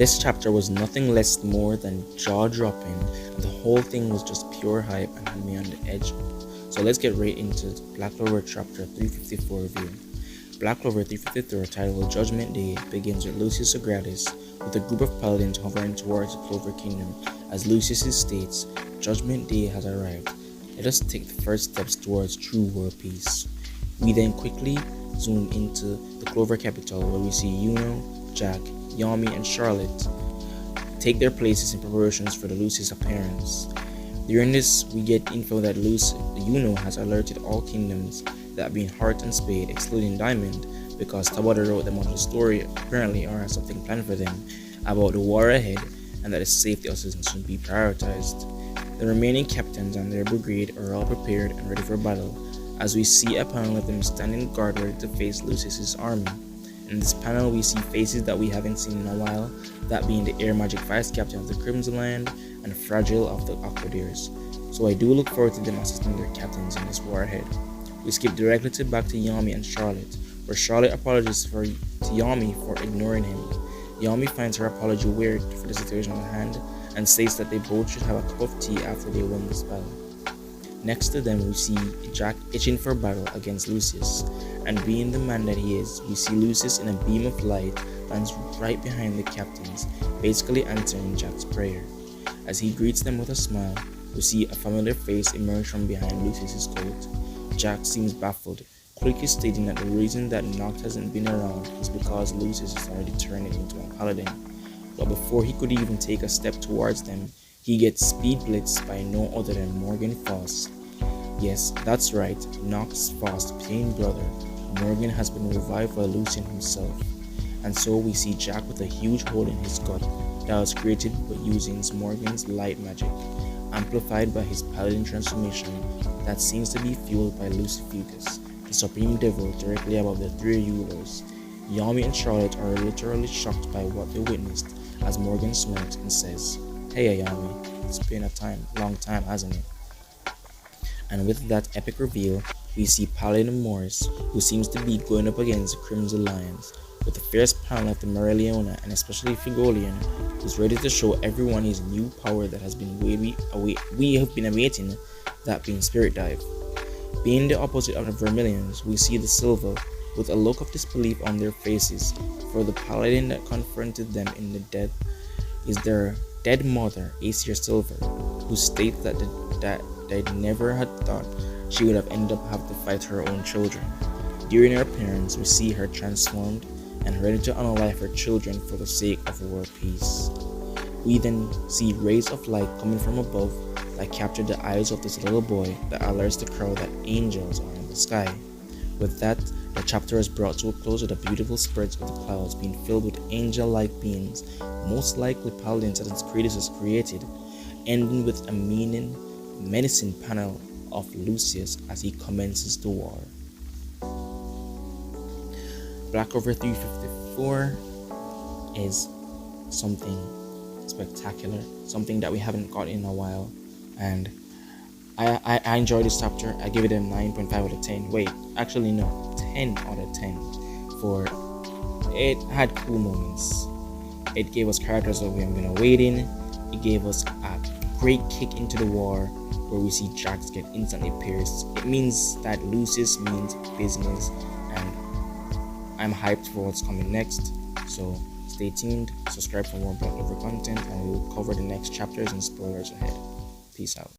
This chapter was nothing less more than jaw-dropping, and the whole thing was just pure hype and had me on the edge. So let's get right into Black Clover chapter 354 review. Black Clover 354, titled Judgment Day, begins with Lucius Agratis with a group of paladins hovering towards the Clover Kingdom. As Lucius states, Judgment Day has arrived. Let us take the first steps towards true world peace. We then quickly zoom into the Clover capital, where we see Yuno, Jack, Yami, and Charlotte take their places in preparations for the Lucius appearance. During this, we get info that Yuno has alerted all kingdoms, that being Heart and Spade, excluding Diamond, because Tabata wrote them out of the story apparently or has something planned for them about the war ahead, and that the safety of citizens should be prioritized. The remaining captains and their brigade are all prepared and ready for battle, as we see a panel of them standing guard ready to face Lucius's army. In this panel, we see faces that we haven't seen in a while, that being the Air Magic Vice Captain of the Crimson Land and Fragile of the Aquadiers. So I do look forward to them assisting their captains in this war ahead. We skip directly back to Yami and Charlotte, where Charlotte apologizes to Yami for ignoring him. Yami finds her apology weird for the situation at hand and states that they both should have a cup of tea after they win this battle. Next to them, we see Jack itching for battle against Lucius, and being the man that he is, we see Lucius in a beam of light lands right behind the captains, basically answering Jack's prayer. As he greets them with a smile, we see a familiar face emerge from behind Lucius's coat. Jack seems baffled, quickly stating that the reason that Noct hasn't been around is because Lucius is already turning into a paladin. But before he could even take a step towards them, he gets speed blitzed by no other than Morgan Foss. Yes, that's right, Noct's Foss' plain brother, Morgan, has been revived by Lucian himself. And so we see Jack with a huge hole in his gut that was created by using Morgan's light magic, amplified by his paladin transformation that seems to be fueled by Lucifugus, the supreme devil directly above the three rulers. Yami and Charlotte are literally shocked by what they witnessed as Morgan smirks and says, "Hey Yami, it's been a long time, hasn't it?" And with that epic reveal, we see Paladin Morris, who seems to be going up against the Crimson Lions, with the fierce panel of the Morelliona and especially Frigolian, who's ready to show everyone his new power that has been we have been awaiting, that being Spirit Dive. Being the opposite of the Vermilions, we see the Silver, with a look of disbelief on their faces, for the Paladin that confronted them in the death is their dead mother, Aesir Silver, who states that they never had thought she would have ended up having to fight her own children. During her appearance, we see her transformed and ready to unalive her children for the sake of world peace. We then see rays of light coming from above that capture the eyes of this little boy that alerts the crowd that angels are in the sky. With that, the chapter is brought to a close with the beautiful spreads of the clouds being filled with angel-like beings, most likely paladins that its creators created, ending with a menacing panel of Lucius as he commences the war. Black Clover 354 is something spectacular, something that we haven't got in a while, and I enjoyed this chapter. I give it a 9.5 out of 10. Wait, actually no, 10 out of 10. For it had cool moments. It gave us characters that we have been awaiting. It gave us a great kick into the war, where we see Jax get instantly pierced. It means that Lucius means business, and I'm hyped for what's coming next. So stay tuned, subscribe for more Black Clover content, and we will cover the next chapters and spoilers ahead. Peace out.